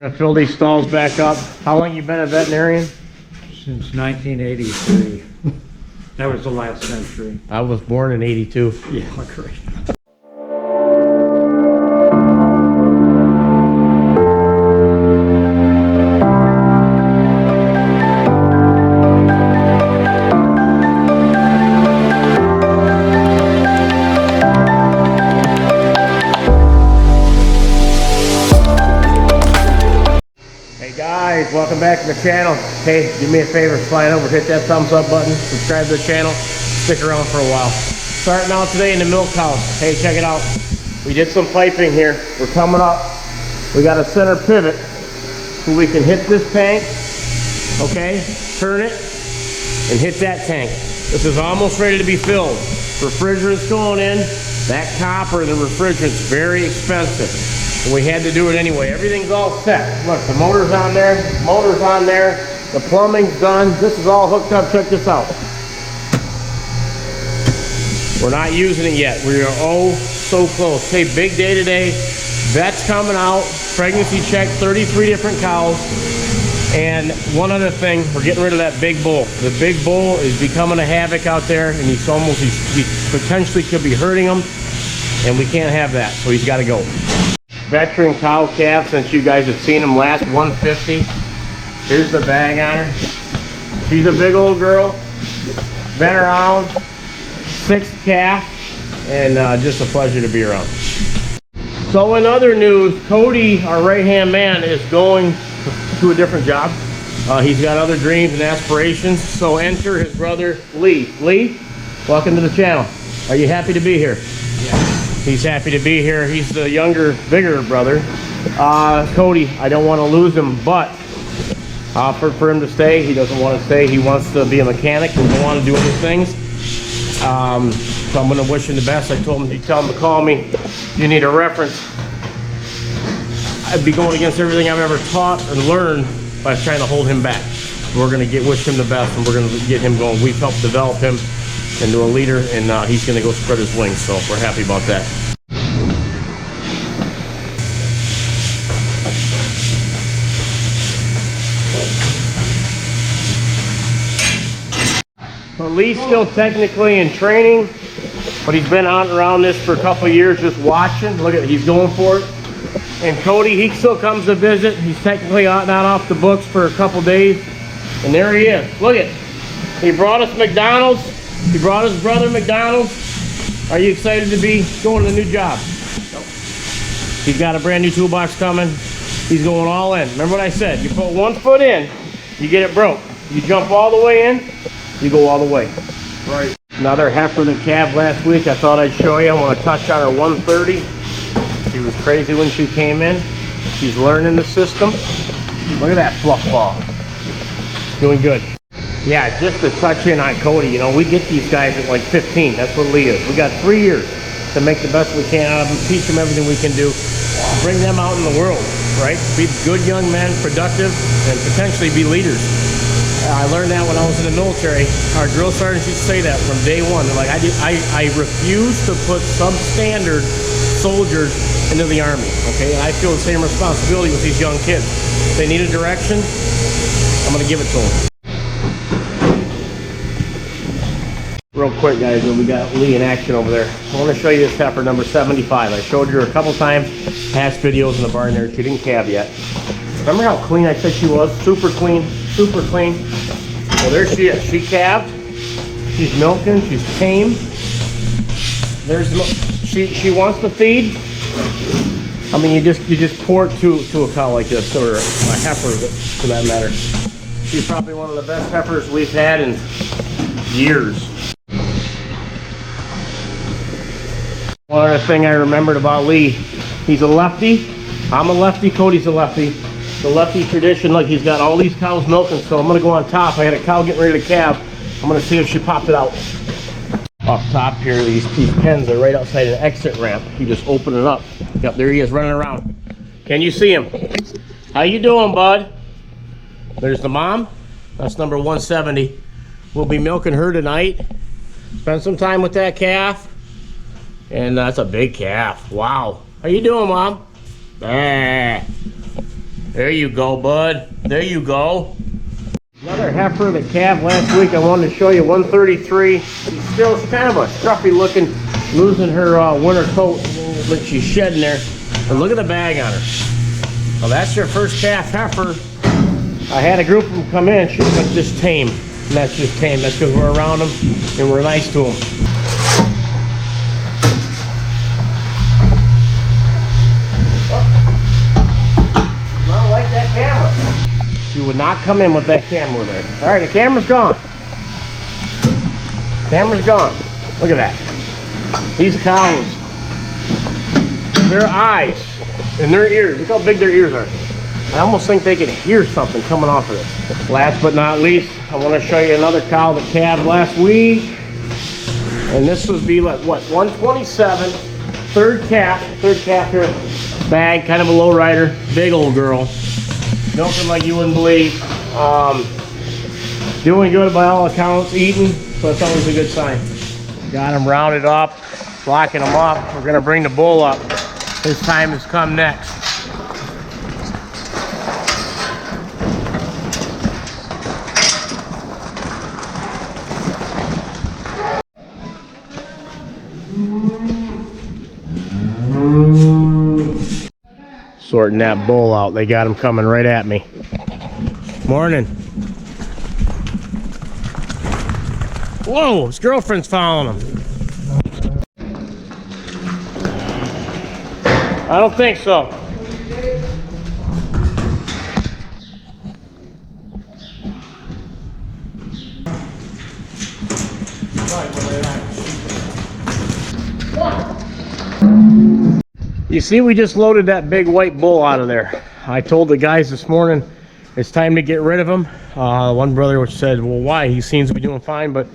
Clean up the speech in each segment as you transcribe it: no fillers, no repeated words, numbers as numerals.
I fill these stalls back up. How long you been a veterinarian? Since 1983. That was the last century. I was born in 82. Yeah, great. Welcome back to the channel. Hey, do me a favor, slide over, hit that thumbs up button, subscribe to the channel, stick around for a while. Starting out today in the milk house. Hey, check it out. We did some piping here. We're coming up. We got a center pivot so we can hit this tank, okay, turn it, and hit that tank. This is almost ready to be filled. Refrigerant's going in. That copper, the refrigerant's very expensive. We had to do it anyway. Everything's all set. Look, the motor's on there, the plumbing's done. This is all hooked up. Check this out. We're not using it yet. We are oh so close. Hey, big day today. Vet's coming out. Pregnancy check, 33 different cows. And one other thing, we're getting rid of that big bull. The big bull is becoming a havoc out there, and he potentially could be hurting him, and we can't have that, so he's got to go. Veteran cow calf, since you guys have seen him last, 150. Here's the bag on her. She's a big old girl. Been around, 6th calf, and just a pleasure to be around. So in other news, Cody, our right-hand man, is going to a different job. He's got other dreams and aspirations, so enter his brother, Lee. Lee, welcome to the channel. Are you happy to be here? Yeah. He's happy to be here. He's the younger, bigger brother. Cody, I don't want to lose him, but offered for him to stay. He doesn't want to stay. He wants to be a mechanic and go on to do other things. So I'm going to wish him the best. I told him, you tell him to call me. You need a reference. I'd be going against everything I've ever taught and learned by trying to hold him back. We're going to wish him the best, and we're going to get him going. We've helped develop him into a leader, and he's going to go spread his wings, so we're happy about that. So Lee's still technically in training, but he's been out around this for a couple of years just watching. Look at it, he's going for it. And Cody, he still comes to visit. He's technically not off the books for a couple days. And there he is. Look at it. He brought us McDonald's. He brought his brother McDonald's. Are you excited to be going to the new job? Nope. He's got a brand new toolbox coming. He's going all in. Remember what I said? You put 1 foot in, you get it broke. You jump all the way in, you go all the way. Right. Another heifer that calved last week. I thought I'd show you. I want to touch on her 130. She was crazy when she came in. She's learning the system. Look at that fluff ball. Doing good. Yeah, just to touch in on Cody, you know, we get these guys at like 15. That's what Lee is. We got 3 years to make the best we can out of them, teach them everything we can do, bring them out in the world, right? Be good young men, productive, and potentially be leaders. I learned that when I was in the military. Our drill sergeants used to say that from day one. They're like, I refuse to put substandard soldiers into the Army, okay? And I feel the same responsibility with these young kids. If they need a direction, I'm gonna give it to them. Real quick, guys, we got Lee in action over there. I want to show you this heifer, number 75. I showed her a couple times, past videos in the barn there. She didn't calve yet. Remember how clean I said she was? Super clean, super clean. Well, there she is. She calved. She's milking. She's tame. There's she wants to feed. I mean, you just pour it to a cow like this, or a heifer for that matter. She's probably one of the best heifers we've had in years. One other thing I remembered about Lee, he's a lefty. I'm a lefty, Cody's a lefty. The lefty tradition, like he's got all these cows milking, so I'm gonna go on top. I had a cow getting ready to calve. I'm gonna see if she popped it out. Up top here, these pens are right outside an exit ramp. You just open it up. Yep, there he is running around. Can you see him? How you doing, bud? There's the mom. That's number 170. We'll be milking her tonight. Spend some time with that calf. And that's a big calf. Wow. How you doing, Mom? Ah. There you go, bud. There you go. Another heifer that calved last week. I wanted to show you 133. She's kind of a scruffy looking, losing her winter coat, but she's shedding there. But look at the bag on her. Well, that's your first calf heifer. I had a group of them come in, but just tame. And that's just tame. That's because we're around them and we're nice to them. I like that camera. She would not come in with that camera there. All right, the camera's gone. Camera's gone. Look at that. These cows, their eyes and their ears. Look how big their ears are. I almost think they can hear something coming off of this. Last but not least, I want to show you another cow that calved last week. And this would be like, what, 127, third calf here. Bag, kind of a low rider, big old girl. Milking like you wouldn't believe. Doing good by all accounts, eating, so that's always a good sign. Got them rounded up, locking them up. We're going to bring the bull up. His time has come next. Sorting that bull out. They got him coming right at me. Morning. Whoa, his girlfriend's following him. I don't think so. You see, we just loaded that big white bull out of there. I told the guys this morning it's time to get rid of him. One brother said, well, why? He seems to be doing fine, but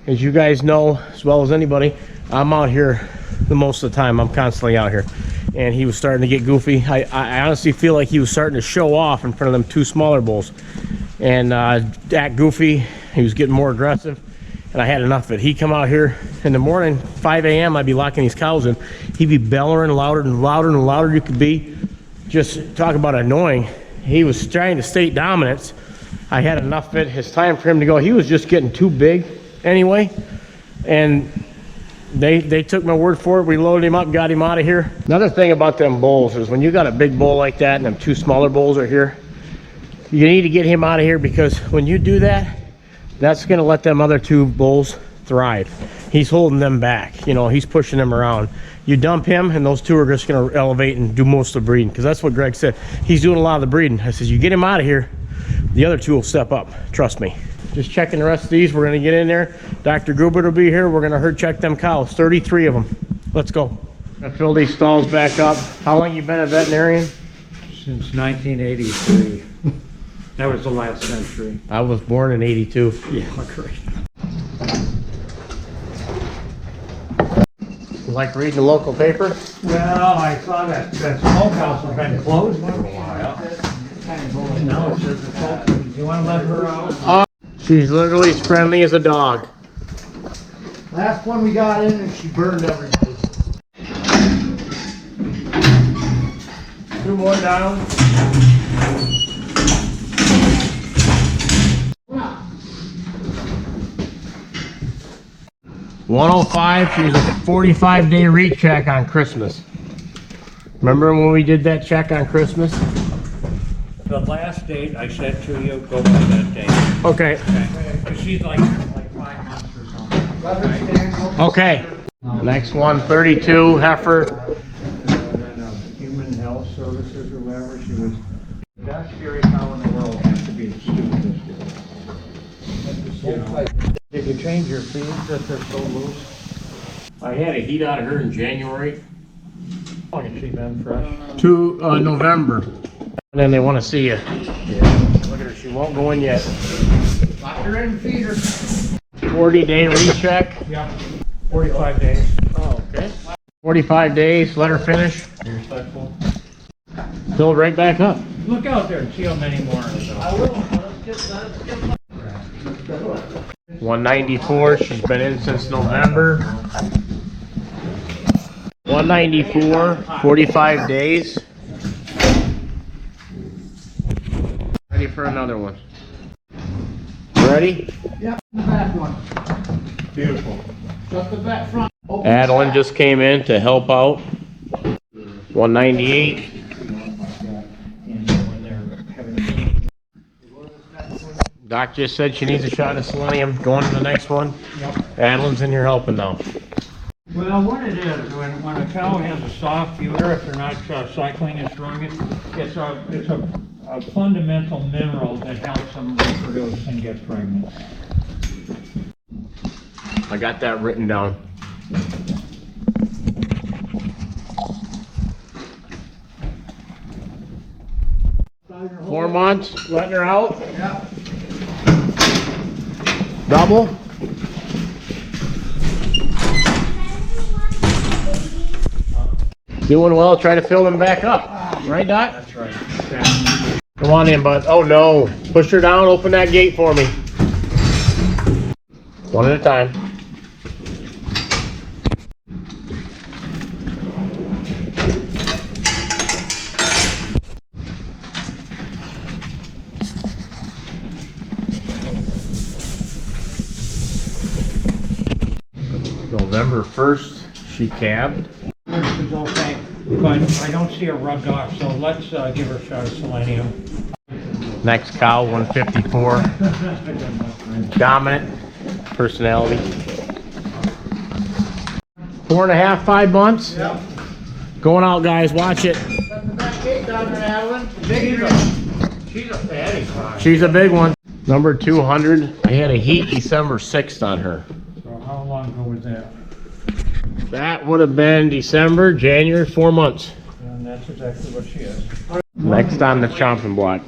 as you guys know as well as anybody, I'm out here the most of the time. I'm constantly out here, and he was starting to get goofy. I honestly feel like he was starting to show off in front of them two smaller bulls and act goofy. He was getting more aggressive, and I had enough of it. He'd come out here in the morning, 5 a.m. I'd be locking these cows in. He'd be bellowing louder and louder and louder you could be. Just talk about annoying. He was trying to state dominance. I had enough of it. It's time for him to go. He was just getting too big anyway, and they took my word for it. We loaded him up, got him out of here. Another thing about them bulls is when you got a big bull like that and them two smaller bulls are here, you need to get him out of here, because when you do that, that's going to let them other two bulls thrive. He's holding them back. You know, he's pushing them around. You dump him, and those two are just going to elevate and do most of the breeding, because that's what Greg said. He's doing a lot of the breeding. I said, you get him out of here, the other two will step up. Trust me. Just checking the rest of these. We're going to get in there. Dr. Gruber will be here. We're going to herd check them cows. 33 of them. Let's go. I fill these stalls back up. How long you been a veterinarian? Since 1983. That was the last century. I was born in 82. Yeah, great. You like reading the local paper? Well, I saw that smokehouse has been closed for a while. Now it says it's open. Do you want to let her out? She's literally as friendly as a dog. Last one we got in and she burned everything. Two more down. 105. She was a 45-day recheck on Christmas. Remember when we did that check on Christmas? The last date I said to you, go by that date. Okay. Because she's like 5 months or something. Okay. Next one, 32 heifer. Human Health Services or whatever. She was the best scary cow in the world. Has to be the stupidest. You know. Did you change your feeds that they're so loose? I had a heat out of her in January How long has she been fresh? to November. And then they want to see you. Yeah. Look at her. She won't go in yet. Lock her in and feed her. 40-day recheck. Yeah. 45 days. Oh, okay. 45 days. Let her finish. Respectful. Fill it right back up. Look out there and see how many more. I will. Let's get 194. She's been in since November. 194. 45 days. ready for another one. Ready? Yep, the back one. Beautiful. Shut the back front. Open Adeline just came in to help out. 198. Doc just said she needs a shot of selenium. Going to the next one. Adeline's in here helping now. Well, what it is, when a cow has a soft uter, if they're not cycling and throwing it, it's a fundamental mineral that helps them reproduce and get pregnant. I got that written down. Start your 4 months, letting her out. Yep. Double. Doing well, try to fill them back up. Right, Doc? That's right. Come on in, bud. Oh no. Push her down, open that gate for me. One at a time. November 1st, she calved. It's okay, but I don't see her rubbed off, so let's give her a shot of selenium. Next cow, 154. Dominant personality. 4.5, 5 months. Yep. Going out, guys. Watch it. Shut the back gate down there, Adeline. She's a fatty pie. She's a big one. Number 200. I had a heat December 6th on her. So how long ago was that? That would have been December, January, 4 months. And that's exactly what she is. Next on the chomping block.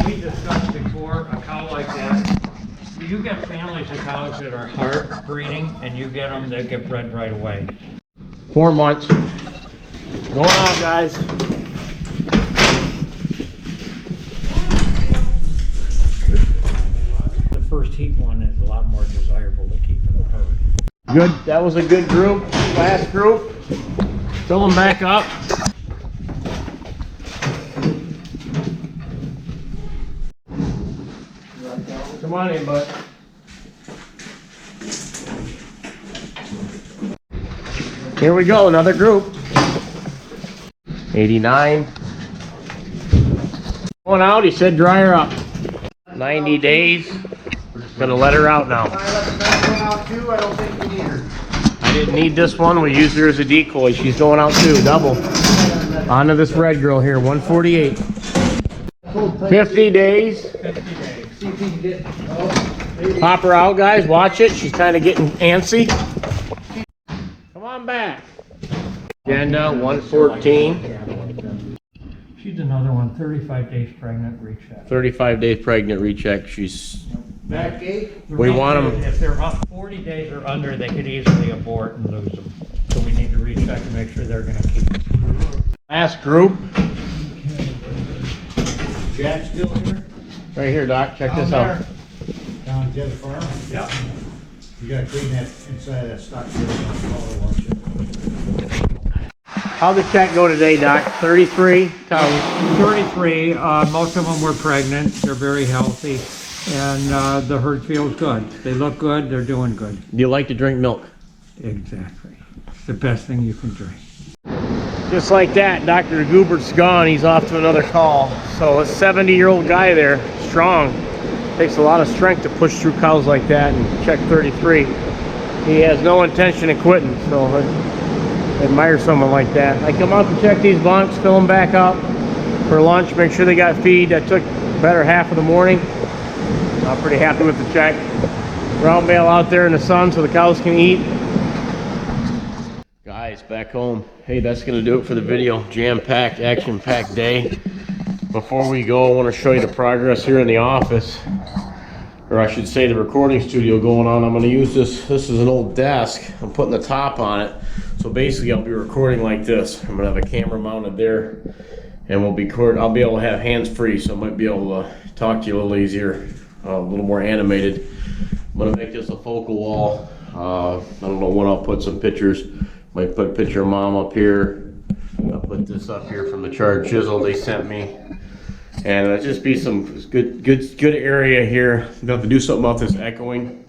We discussed before, a cow like that, you get families of cows that are hard breeding, and you get them that get bred right away. 4 months. Going out, guys. The first heat one is a lot more desirable to keep in the herd. Good. That was a good group. Last group. Fill them back up. Come on in, bud. Here we go, another group. 89. Going out, he said dry her up. 90 days. Gonna let her out now. I let the back one out too. I don't think we need her. I didn't need this one. We used her as a decoy. She's going out too, double. On to this red girl here, 148. 50 days. 50 days. See if he can get. Oh, Pop her out, guys. Watch it. She's kind of getting antsy. Come on back. Agenda 114. She's another one, 35 days pregnant, recheck. 35 days pregnant, recheck. She's. back gate. We want 'em- If they're up 40 days or under, they could easily abort and lose them. So we need to recheck and make sure they're gonna keep them. Last group. Jack still here? Right here, Doc. Check this Down out. there. Down at the other farm? Yep. You gotta clean that inside of that stock. Watch it. How'd the check go today, Doc? 33 cows. 33, most of them were pregnant, they're very healthy, and the herd feels good. They look good, they're doing good. Do you like to drink milk? Exactly. It's the best thing you can drink. Just like that, Dr. Gubert's gone. He's off to another call. So a 70-year-old guy there, strong. Takes a lot of strength to push through cows like that and check 33. He has no intention of quitting, so I admire someone like that. I come out to check these bunks, fill them back up for lunch, make sure they got feed. That took better half of the morning. I'm pretty happy with the check. Ground bale out there in the sun so the cows can eat. Guys, back home. Hey, that's gonna do it for the video. Jam-packed, action-packed day. Before we go, I want to show you the progress here in the office, or I should say the recording studio going on. I'm going to use this. This is an old desk. I'm putting the top on it. So basically I'll be recording like this. I'm going to have a camera mounted there, and I'll be able to have hands free, so I might be able to talk to you a little easier, a little more animated. I'm going to make this a focal wall. I don't know when I'll put some pictures. Might put a picture of Mom up here. I'll put this up here from the charred chisel they sent me. And just be some good area here. We have to do something about this echoing.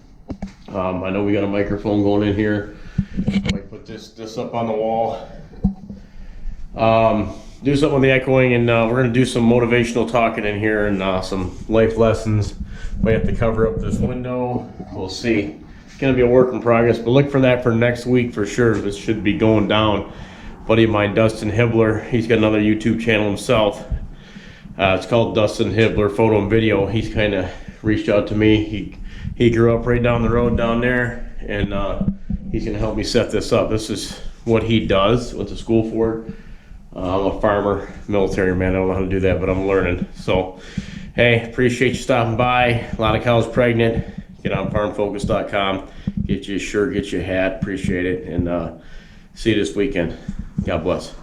I know we got a microphone going in here. Might put this up on the wall. Do something with the echoing, and we're gonna do some motivational talking in here and some life lessons. We have to cover up this window. We'll see. It's gonna be a work in progress, but look for that for next week for sure. This should be going down. Buddy of mine, Dustin Hibbler, he's got another YouTube channel himself. It's called Dustin Hibbler Photo and Video. He's kind of reached out to me. He grew up right down the road down there, and he's gonna help me set this up. This is what he does, went to school for it. I'm a farmer, military man. I don't know how to do that, but I'm learning. So, hey, appreciate you stopping by. A lot of cows pregnant. Get on farmfocus.com. Get you a shirt, get you a hat. Appreciate it, and see you this weekend. God bless.